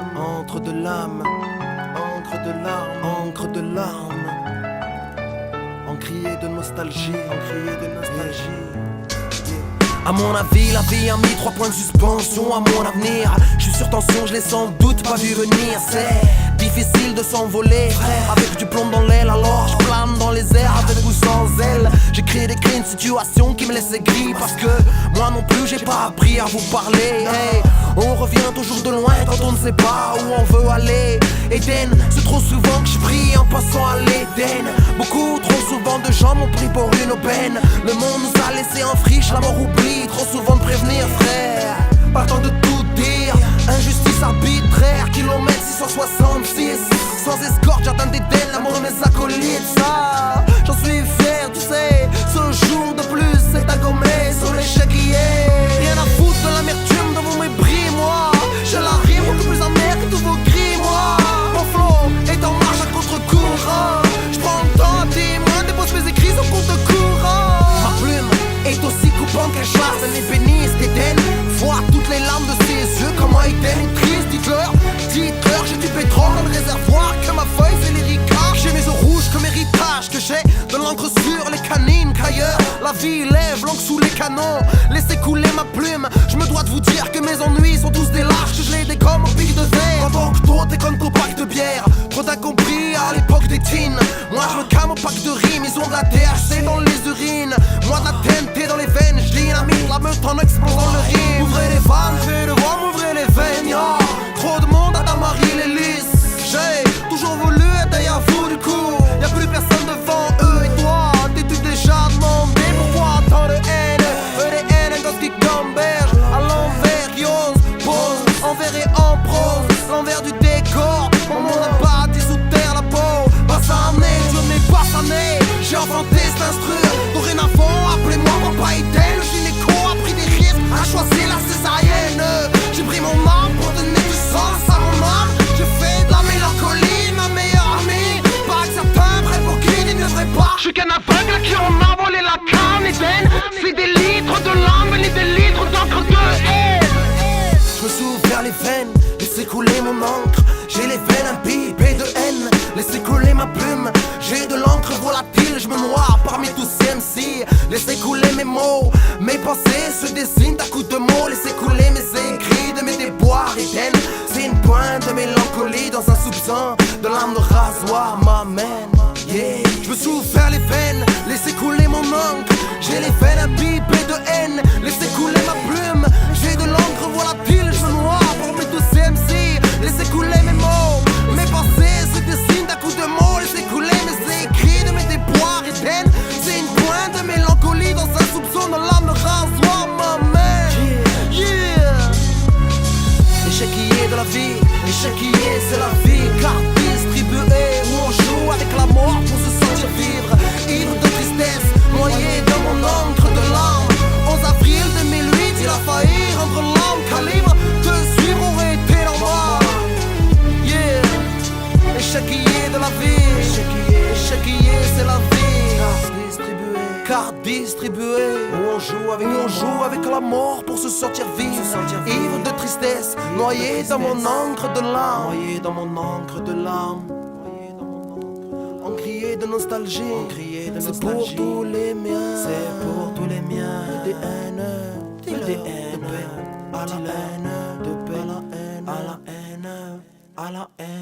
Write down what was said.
l'âme, entre de l'âme, encre de larmes, encre de larmes, encrier de nostalgie, encrier de nostalgie. À mon avis, la vie a mis 3 points de suspension à mon avenir. Je suis sur tension, je l'ai sans doute pas vu venir. C'est difficile de s'envoler, frère, avec du plomb dans l'aile. Alors je plane dans les airs avec ou sans aile. J'écris une situation qui me laissait gris. Parce que moi non plus j'ai pas appris à vous parler. Hey, on revient toujours de loin quand on ne sait pas où on veut aller. Eden, c'est trop souvent que je prie en passant à l'Éden. Beaucoup trop souvent de gens m'ont pris pour une aubaine. Le monde nous a laissé en friche, la mort oublie. Trop souvent de prévenir, frère, pas temps de tout dire. Injustice arbitraire, kilomètre 666. Sans escorte, jardin d'Éden, l'amour de mes acolytes. Ça, j'en suis fier, tu sais. Ce jour de plus, c'est à gommer sur l'échiquier. Rien à foutre de l'amertume de vos mépris, moi. J'ai la rime beaucoup plus amère que tous vos cris, moi. Mon flow est en marche à contre-courant. J'prends le temps à témoin, dépose mes écrits au compte-courant. Ma plume est aussi coupant qu'un chasse, un ébéniste d'Éden. Vois toutes les larmes de ses yeux, comment Eden est triste. Dites-leur, j'ai du pétrole dans le réservoir. Que ma feuille c'est l'héricard. J'ai mes os rouges comme héritage. Que j'ai de l'encre sur les canines. Qu'ailleurs la vie lève l'encre sous les canons. Laissez couler ma plume. Je me dois de vous dire que mes ennuis sont tous des lâches. Que je les décomme au pic de verre. Pendant que d'autres déconnent qu'au pack de bière. Trop d'incompris à l'époque des teens. Moi je me calme au pack de rimes. Ils ont de la THC dans les urines. Moi de la TNT dans les veines. Je dynamite la meute en explosant le rime. Ouvrez les vannes, fais le vent, m'ouvrez les veines, ya. Trop de monde à ta Marie l'hélice. J'ai toujours voulu être derrière vous du coup. Y'a plus personne devant eux et toi. T'es-tu déjà demandé pourquoi tant de haine? EDN, un gosse qui gamberge à l'envers, qui ose, pose, envers et en prose. L'envers du décor, mon monde a bâti sous terre la peau. Bassané, Dieu n'est pas sané. J'ai inventé cet instru. Dorénavant, appelez-moi Papa Eden. Le gynéco a pris des risques, a choisi la césarienne. J'ai pris mon âme pour donner du sens à mon âme. J'ai fait de la mélancolie ma meilleure amie. Pas que certains prennent pour qui ils ne devraient pas. Je suis qu'un aveugle à qui on a volé la canne. Eden, c'est des litres de larmes et des litres d'encre de haine. Je me suis ouvert les veines, laissez couler mon encre. J'ai les veines imbibées de haine, laissez couler ma plume. J'ai de l'encre volatile, je me noie parmi tous ces MC. Laissez couler mes mots, mes pensées se dessinent à coups de mots. Laissez couler mes écrits de mes déboires. Eden, c'est une pointe de mélancolie dans un soupçon de lame de rasoir m'amène. Yeah. Je me suis ouvert les veines, laissez couler mon encre. J'ai les veines imbibées de haine, laissez couler ma plume. J'ai de l'encre volatile, je me noie parmi tous ces MC. Laissez couler mes mots, mes pensées se dessinent à coups de mots. Laissez couler mes écrits de mes déboires. Eden, c'est une pointe de mélancolie dans un soupçon de lame de rasoir m'amène. Yeah. L'échiquier de la vie, l'échiquier c'est la vie. Carte distribuée où on joue avec la mort pour se sentir vivre. Ivre de tristesse, noyé dans mon encre de larmes. 11 avril 2008, il a failli rendre l'âme calibre. De suivre aurait été normal. Yeah. L'échiquier de la vie, l'échiquier c'est la vie. Carte distribuée, où on joue avec la mort pour se sentir vivre. Ivre de tristesse, noyé dans mon encre de larmes. Noyé dans mon encre de larmes. Encrier de nostalgie, c'est pour tous les miens. C'est pour tous les miens. EDN, EDN, à la haine, de paix, à la haine, à la haine, à la haine.